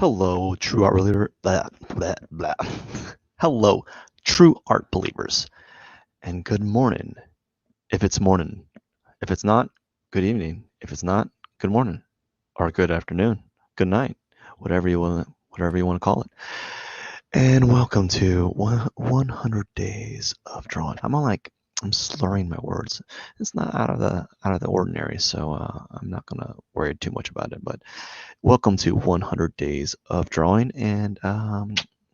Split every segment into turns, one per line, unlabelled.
Hello, true art believer. Blah, blah, blah. Hello, true art believers, and good morning. If it's morning, if it's not, good evening. If it's not, good morning, or good afternoon, good night, whatever you want to call it. And welcome to 100 days of drawing. I'm slurring my words. It's not out of the ordinary, so I'm not gonna worry too much about it. But welcome to 100 days of drawing, and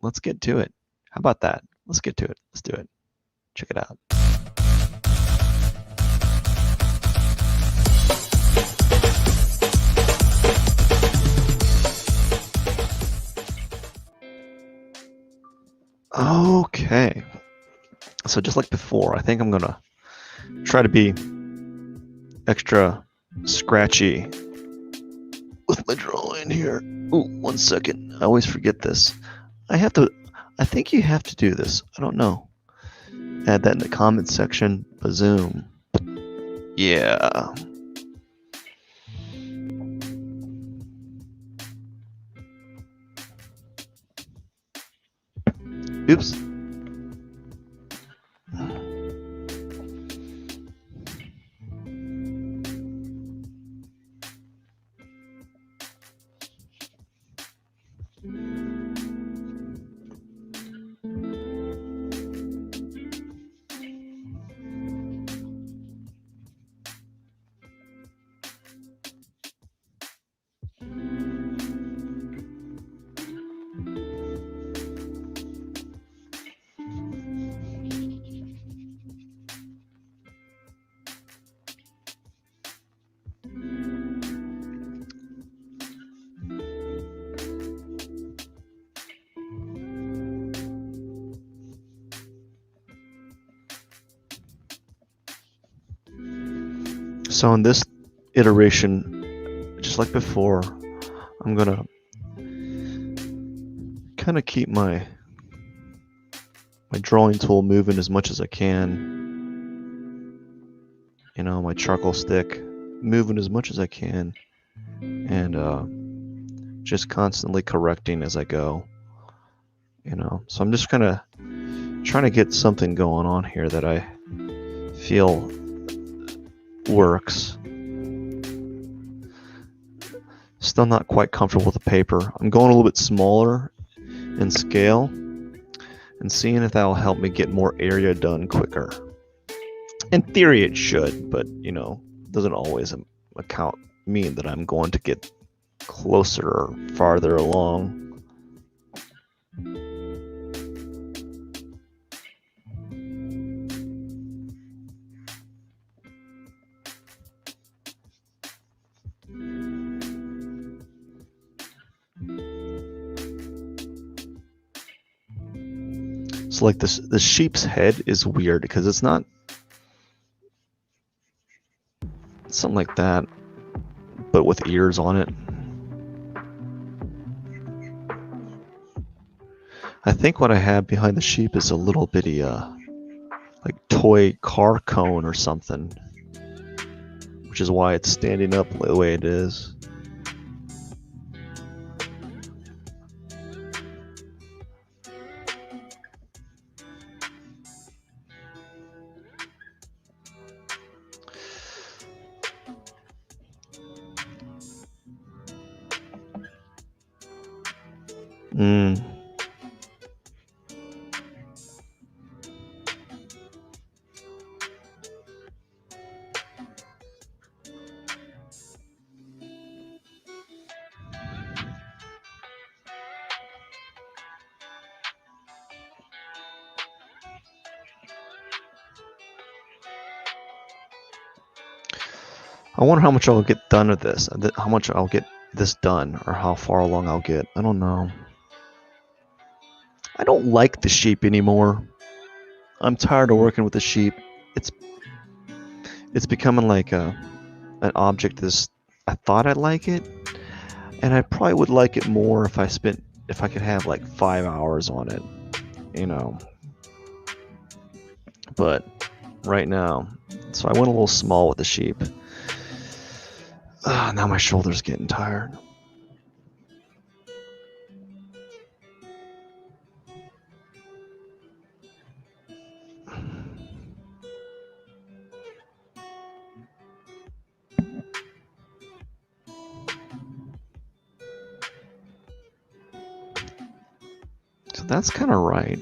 let's get to it. How about that? Let's get to it. Let's do it. Check it out. Okay. So just like before, I think I'm gonna try to be extra scratchy with my drawing here. Ooh, 1 second. I always forget this. I think you have to do this. I don't know. Add that in the comments section. Bazoom. Yeah. Oops. So in this iteration, just like before, I'm gonna kind of keep my drawing tool moving as much as I can. You know, my charcoal stick moving as much as I can, and just constantly correcting as I go. You know, so I'm just kind of trying to get something going on here that I feel works. Still not quite comfortable with the paper. I'm going a little bit smaller in scale and seeing if that'll help me get more area done quicker. In theory it should, but you know, doesn't always mean that I'm going to get closer or farther along. So like this, the sheep's head is weird because it's not something like that, but with ears on it. I think what I have behind the sheep is a little bitty like toy car cone or something, which is why it's standing up the way it is. I wonder how much I'll get done with this, how much I'll get this done, or how far along I'll get. I don't know. I don't like the sheep anymore. I'm tired of working with the sheep. It's becoming like an object that I thought I'd like it, and I probably would like it more if I could have like 5 hours on it, you know. But right now, so I went a little small with the sheep. Now my shoulder's getting tired. So that's kind of right.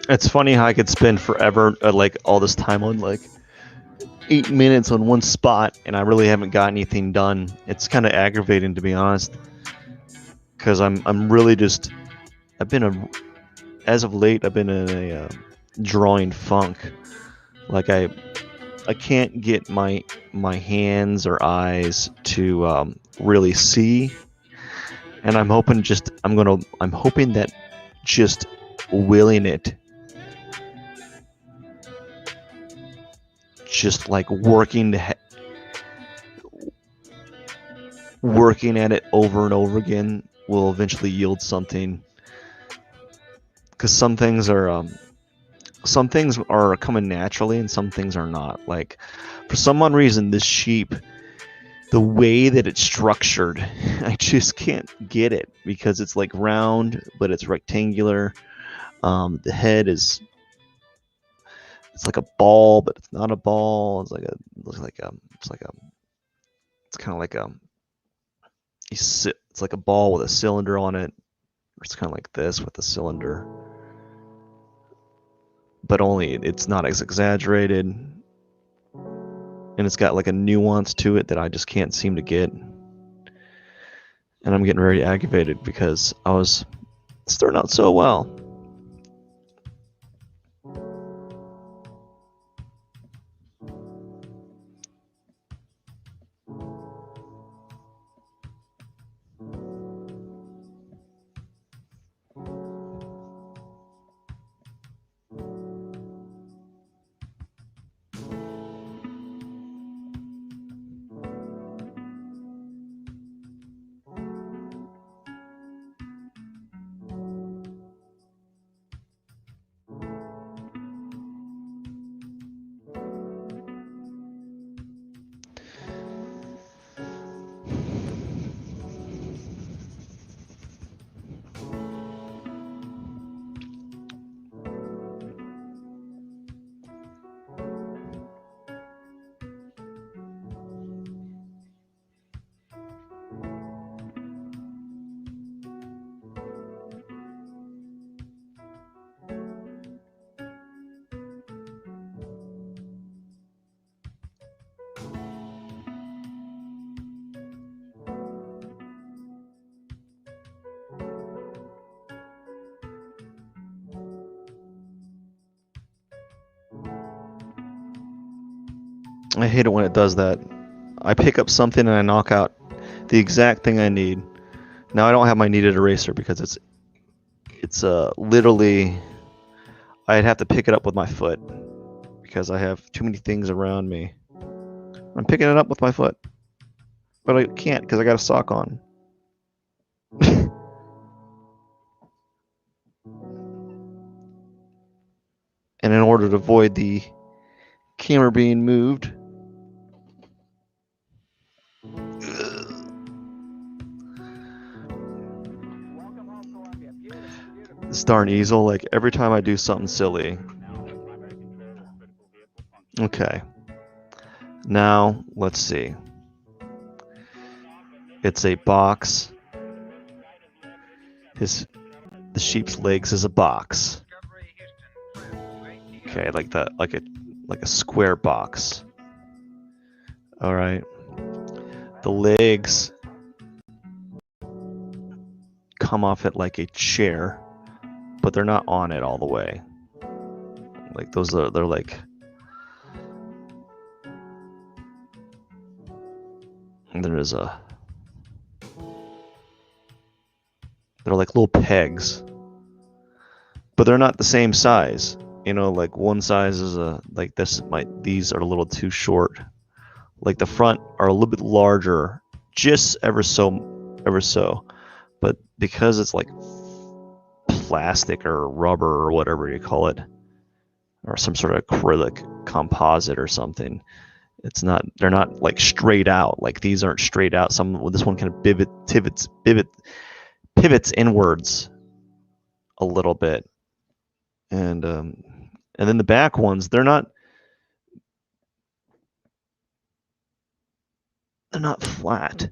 It's funny how I could spend forever, like all this time on like 8 minutes on one spot, and I really haven't got anything done. It's kind of aggravating, to be honest, because I'm really just as of late I've been in a drawing funk. Like I can't get my hands or eyes to really see, and I'm hoping that just willing it, just like working at it over and over again will eventually yield something. Because some things are coming naturally and some things are not. Like for some odd reason, this sheep, the way that it's structured, I just can't get it because it's like round, but it's rectangular. The head it's like a ball, but it's not a ball. It's kind of like it's like a ball with a cylinder on it. It's kind of like this with a cylinder, but only it's not as exaggerated, and it's got like a nuance to it that I just can't seem to get. And I'm getting very aggravated because I was starting out so well. I hate it when it does that. I pick up something and I knock out the exact thing I need. Now I don't have my kneaded eraser because it's literally I'd have to pick it up with my foot because I have too many things around me. I'm picking it up with my foot, but I can't because I got a sock on. And in order to avoid the camera being moved, this darn easel, like every time I do something silly. Okay. Now, let's see. It's a box. The sheep's legs is a box. Okay, like a square box. All right. The legs come off it like a chair, but they're not on it all the way. Like they're like they're like little pegs, but they're not the same size. You know, like one size is like these are a little too short. Like the front are a little bit larger, just ever so, but because it's like plastic or rubber or whatever you call it, or some sort of acrylic composite or something, they're not like straight out. Like these aren't straight out. This one kind of pivots inwards a little bit, and then the back ones, they're not flat.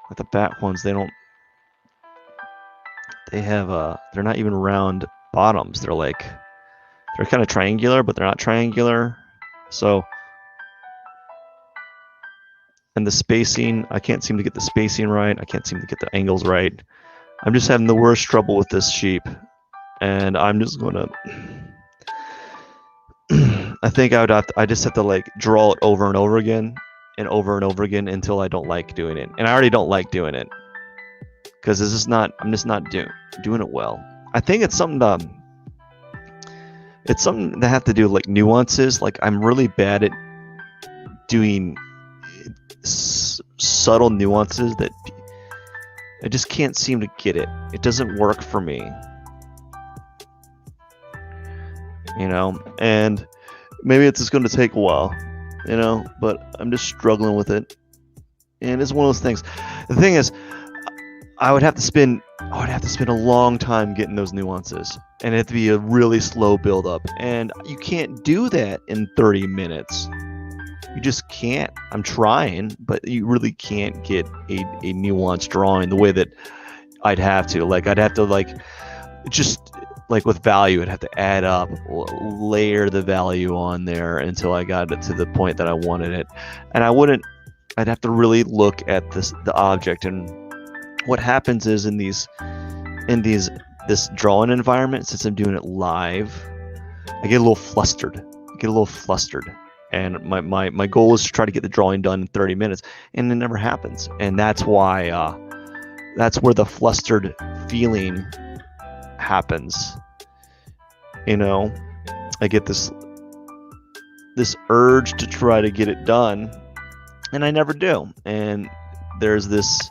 Like the back ones, they're not even round bottoms. They're kind of triangular, but they're not triangular. So, and the spacing, I can't seem to get the spacing right. I can't seem to get the angles right. I'm just having the worst trouble with this sheep, and I'm just gonna. I think I just have to like draw it over and over again until I don't like doing it. And I already don't like doing it because I'm just not doing it well. I think it's something that have to do with like nuances. Like I'm really bad at doing subtle nuances that I just can't seem to get it. It doesn't work for me. You know, and maybe it's just going to take a while, you know, but I'm just struggling with it. And it's one of those things. The thing is, I would have to spend a long time getting those nuances, and it'd be a really slow build up. And you can't do that in 30 minutes. You just can't. I'm trying, but you really can't get a nuanced drawing the way that I'd have to. Like I'd have to just like with value, I'd have to add up, layer the value on there until I got it to the point that I wanted it. And I'd have to really look at the object. And what happens is in this drawing environment, since I'm doing it live, I get a little flustered. And my goal is to try to get the drawing done in 30 minutes, and it never happens. And that's why that's where the flustered feeling happens. You know, I get this urge to try to get it done, and I never do. And there's this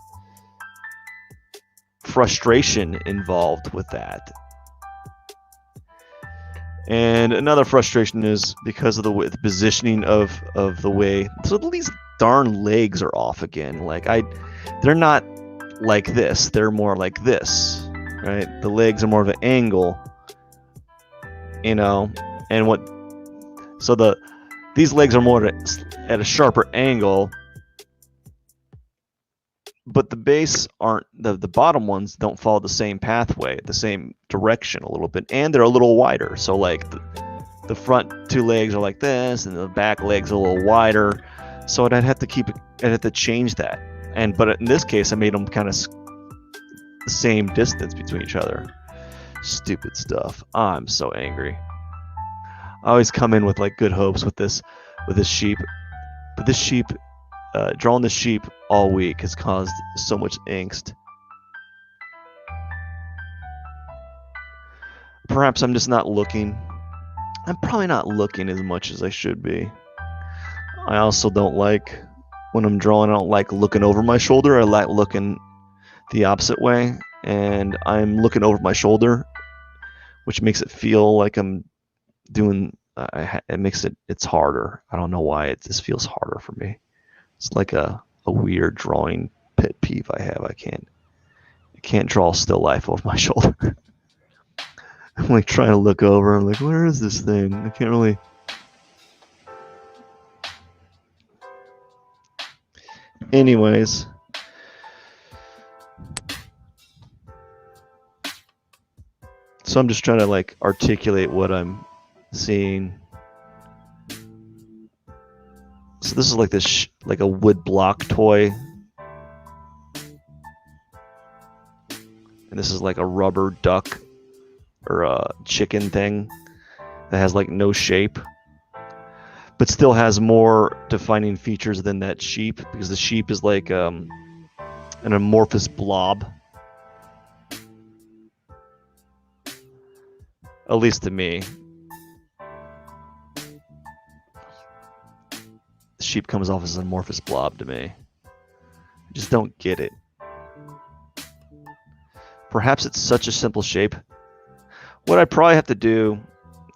frustration involved with that. And another frustration is because of the positioning of the way. So these darn legs are off again. Like they're not like this. They're more like this, right? The legs are more of an angle, you know. And these legs are more at a sharper angle. But the base aren't, the bottom ones don't follow the same pathway, the same direction a little bit, and they're a little wider. So like the front two legs are like this, and the back legs are a little wider. So I'd have to change that. But in this case, I made them kind of the same distance between each other. Stupid stuff. I'm so angry. I always come in with like good hopes with this sheep, but this sheep, drawing the sheep all week has caused so much angst. Perhaps I'm just not looking. I'm probably not looking as much as I should be. I also don't like, when I'm drawing, I don't like looking over my shoulder. I like looking the opposite way, and I'm looking over my shoulder, which makes it feel like I'm doing, it makes it's harder. I don't know why it just feels harder for me. It's like a weird drawing pet peeve I have. I can't draw still life over my shoulder. I'm like trying to look over. I'm like, where is this thing? I can't really. Anyways. So I'm just trying to like articulate what I'm seeing. So this is like this, like a wood block toy. And this is like a rubber duck or a chicken thing that has like no shape, but still has more defining features than that sheep, because the sheep is like an amorphous blob. At least to me. The sheep comes off as an amorphous blob to me. I just don't get it. Perhaps it's such a simple shape. What I'd probably have to do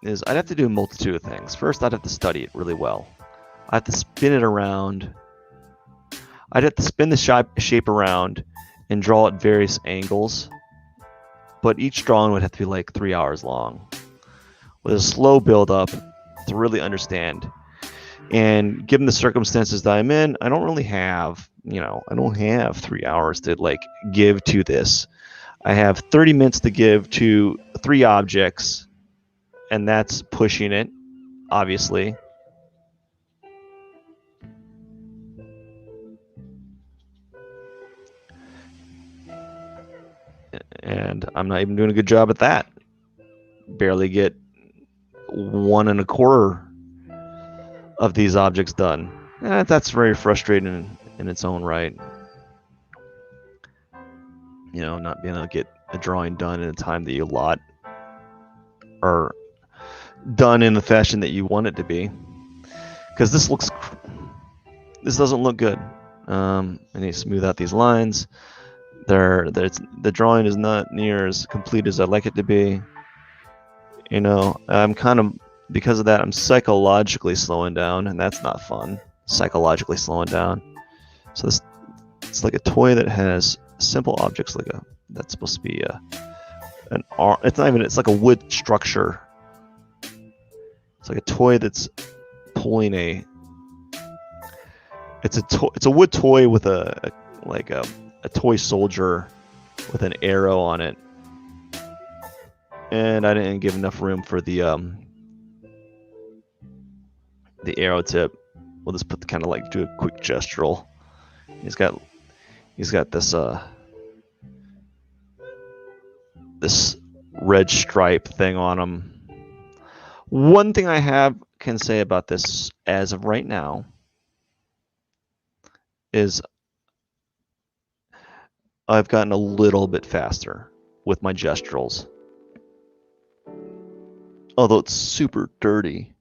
is I'd have to do a multitude of things. First, I'd have to study it really well. I'd have to spin it around. I'd have to spin the shape around and draw at various angles. But each drawing would have to be like 3 hours long, with a slow build up to really understand. And given the circumstances that I'm in, I don't really have, I don't have 3 hours to like give to this. I have 30 minutes to give to 3 objects, and that's pushing it, obviously. And I'm not even doing a good job at that. Barely get 1 1/4 of these objects done. That's very frustrating in its own right. Not being able to get a drawing done in a time that you allot, or done in the fashion that you want it to be. Because this doesn't look good. I need to smooth out these lines. The drawing is not near as complete as I'd like it to be. I'm kind of, because of that, I'm psychologically slowing down, and that's not fun. Psychologically slowing down. So it's like a toy that has simple objects, that's supposed to be an arm. It's not even. It's like a wood structure. It's like a toy that's pulling a. It's a wood toy with a toy soldier with an arrow on it, and I didn't give enough room for the arrow tip. We'll just put kind of like do a quick gestural. He's got this red stripe thing on him. One thing I can say about this as of right now is I've gotten a little bit faster with my gesturals. Although it's super dirty.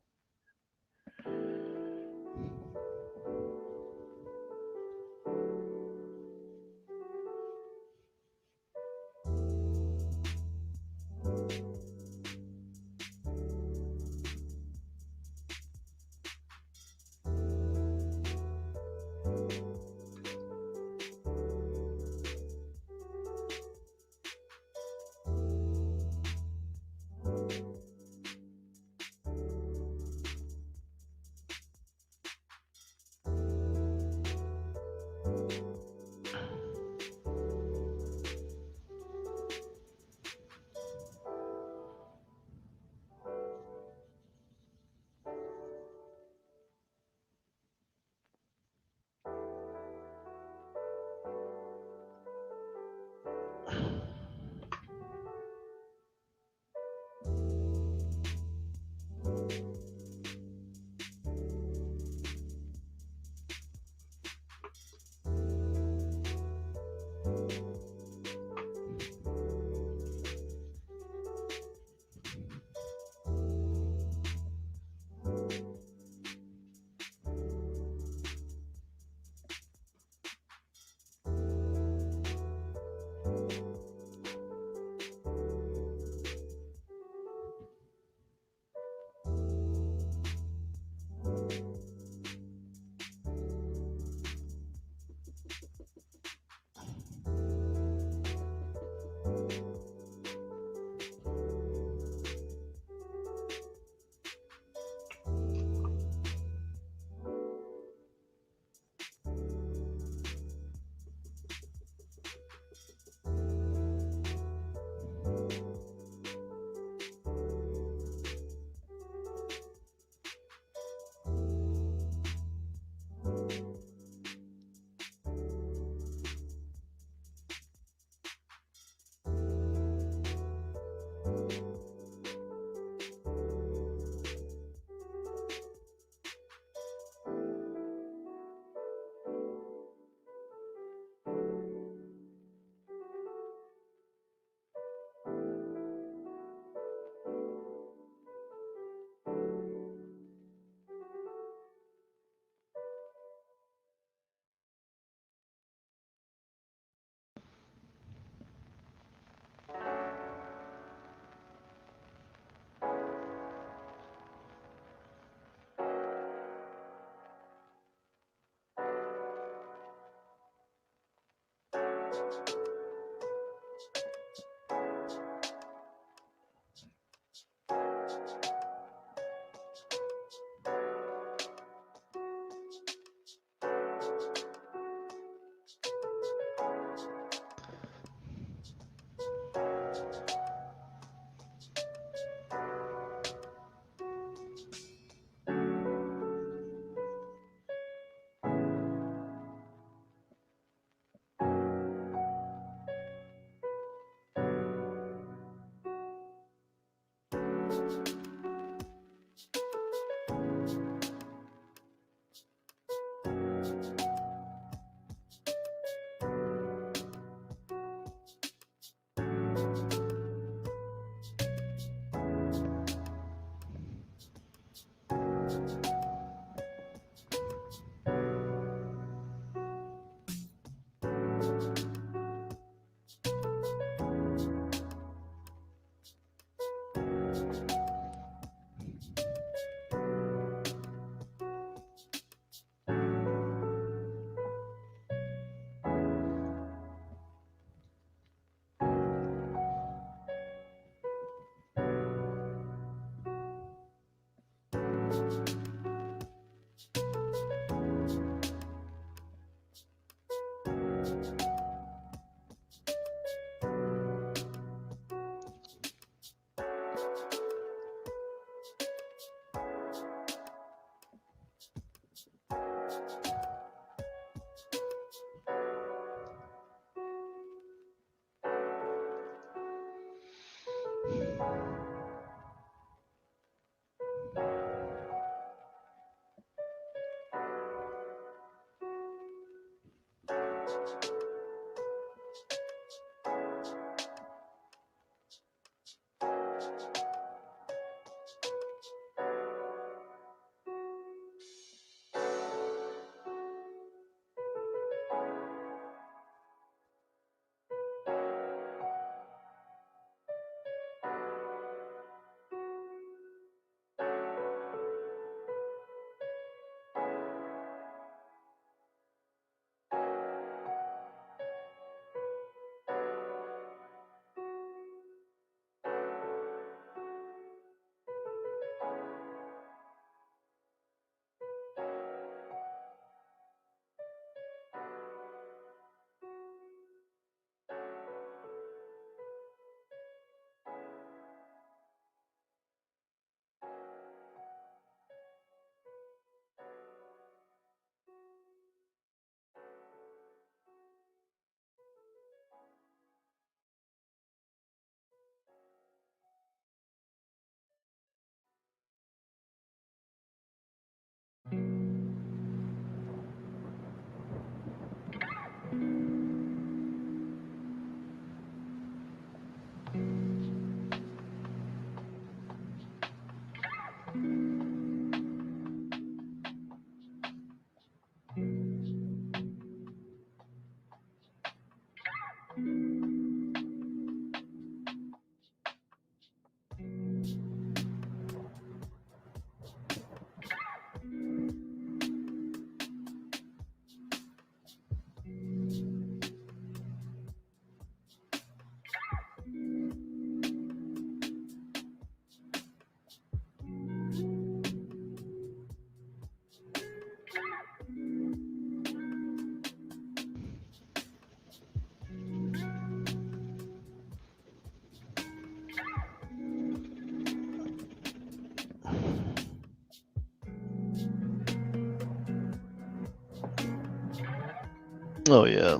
Oh yeah,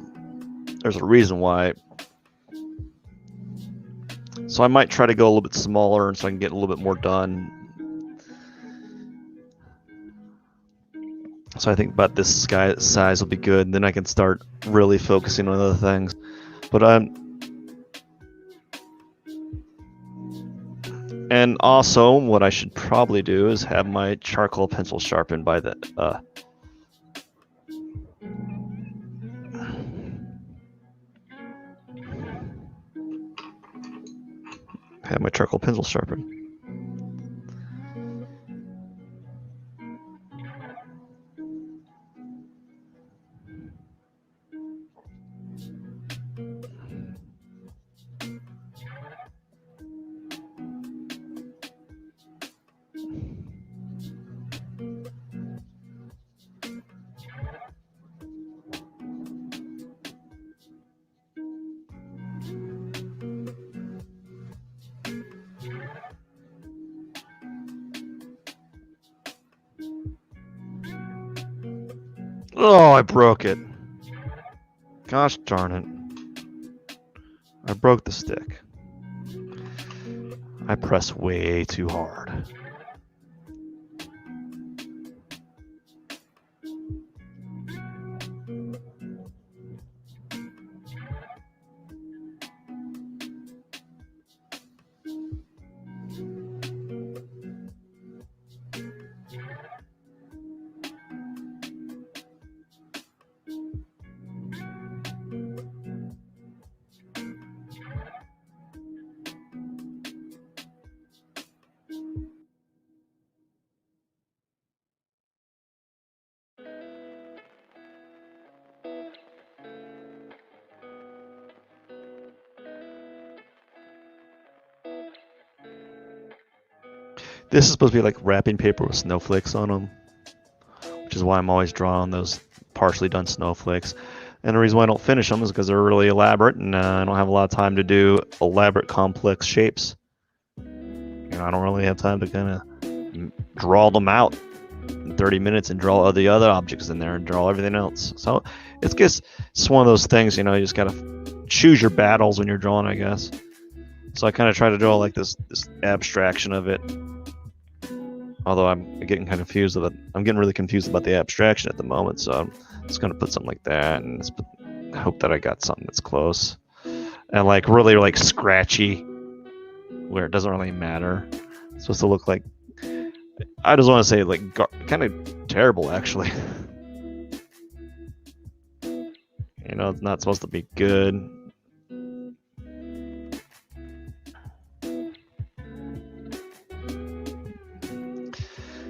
there's a reason why. So I might try to go a little bit smaller so I can get a little bit more done. So I think about this size will be good, and then I can start really focusing on other things. But and also what I should probably do is have my charcoal pencil sharpened by the have my charcoal pencil sharpened. Oh, I broke it. Gosh darn it. I broke the stick. I pressed way too hard. This is supposed to be like wrapping paper with snowflakes on them, which is why I'm always drawing those partially done snowflakes. And the reason why I don't finish them is because they're really elaborate, and I don't have a lot of time to do elaborate, complex shapes. I don't really have time to kind of draw them out in 30 minutes and draw all the other objects in there and draw everything else. So it's one of those things, you just got to choose your battles when you're drawing, I guess. So I kind of try to draw like this abstraction of it. Although I'm getting kind of confused with it. I'm getting really confused about the abstraction at the moment, so I'm just going to put something like that and hope that I got something that's close. And like really like scratchy, where it doesn't really matter. It's supposed to look like, I just want to say like kind of terrible actually. It's not supposed to be good.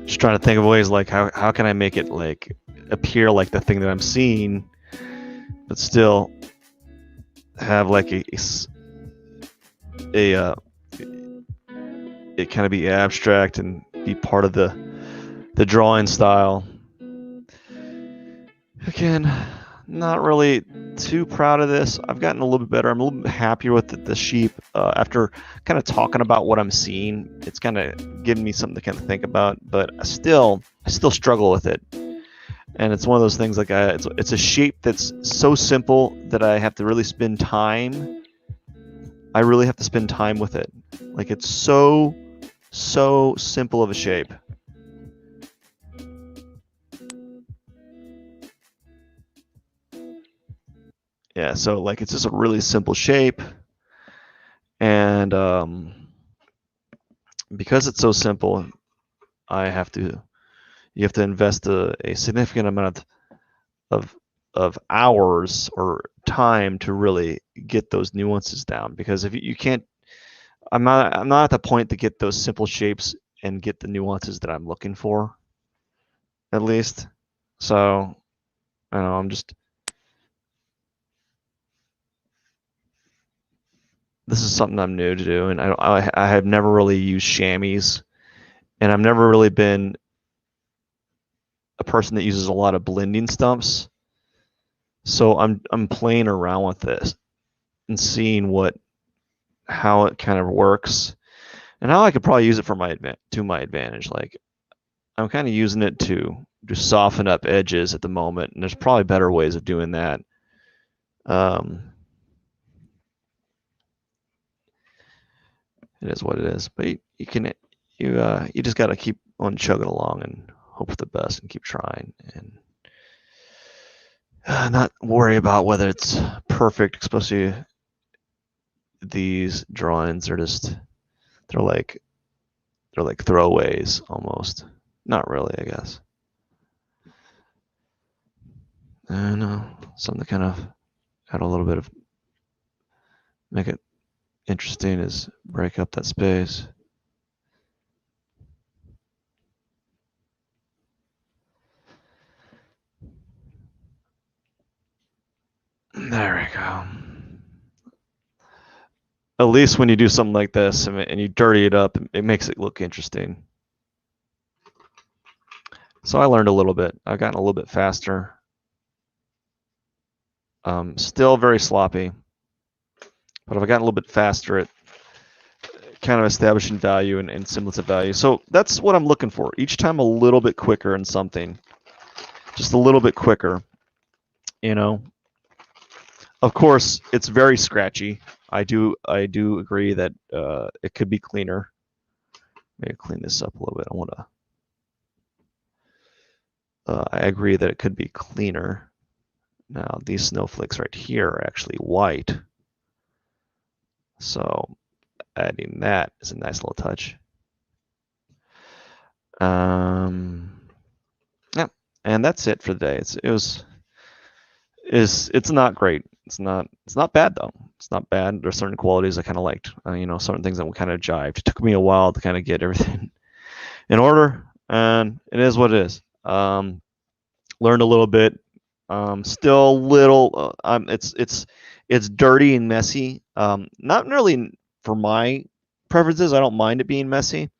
Just trying to think of ways like how can I make it like appear like the thing that I'm seeing, but still have like it kind of be abstract and be part of the drawing style. Again, not really too proud of this. I've gotten a little bit better. I'm a little bit happier with the sheep. After kind of talking about what I'm seeing, it's kind of giving me something to kind of think about, but I still struggle with it. And it's one of those things like it's a shape that's so simple that I have to really spend time. I really have to spend time with it. Like it's so simple of a shape. Yeah, so like it's just a really simple shape, and because it's so simple, you have to invest a significant amount of hours or time to really get those nuances down. Because if you can't, I'm not at the point to get those simple shapes and get the nuances that I'm looking for, at least. So I don't know, I'm just. This is something I'm new to do, and I have never really used chamois, and I've never really been a person that uses a lot of blending stumps. So I'm playing around with this and seeing how it kind of works, and how I could probably use it to my advantage. Like I'm kind of using it to soften up edges at the moment, and there's probably better ways of doing that. It is what it is. But you just got to keep on chugging along and hope for the best and keep trying and not worry about whether it's perfect. Especially these drawings are they're like throwaways almost. Not really, I guess. I don't know, something to kind of add a little bit of, make it interesting is break up that space. There we go. At least when you do something like this and you dirty it up, it makes it look interesting. So I learned a little bit. I've gotten a little bit faster. Still very sloppy, but I've gotten a little bit faster at kind of establishing value and semblance of value. So that's what I'm looking for. Each time a little bit quicker in something, just a little bit quicker, you know. Of course, it's very scratchy. I do agree that it could be cleaner. Maybe clean this up a little bit. I want to. I agree that it could be cleaner. Now these snowflakes right here are actually white, so adding that is a nice little touch. Yeah, and that's it for today. It's not great. It's not bad though. It's not bad. There's certain qualities I kind of liked. Certain things that kind of jived. It took me a while to kind of get everything in order, and it is what it is. Learned a little bit. Still a little. It's dirty and messy. Not really for my preferences. I don't mind it being messy,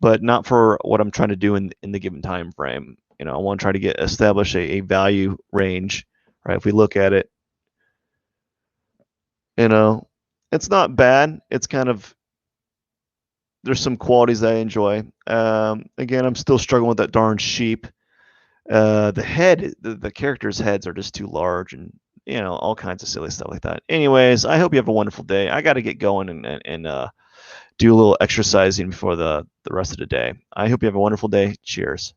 but not for what I'm trying to do in the given time frame. I want to try to establish a value range. Right? If we look at it, it's not bad. It's kind of, there's some qualities that I enjoy. Again, I'm still struggling with that darn sheep. The characters' heads are just too large, and all kinds of silly stuff like that. Anyways, I hope you have a wonderful day. I got to get going and do a little exercising before the rest of the day. I hope you have a wonderful day. Cheers.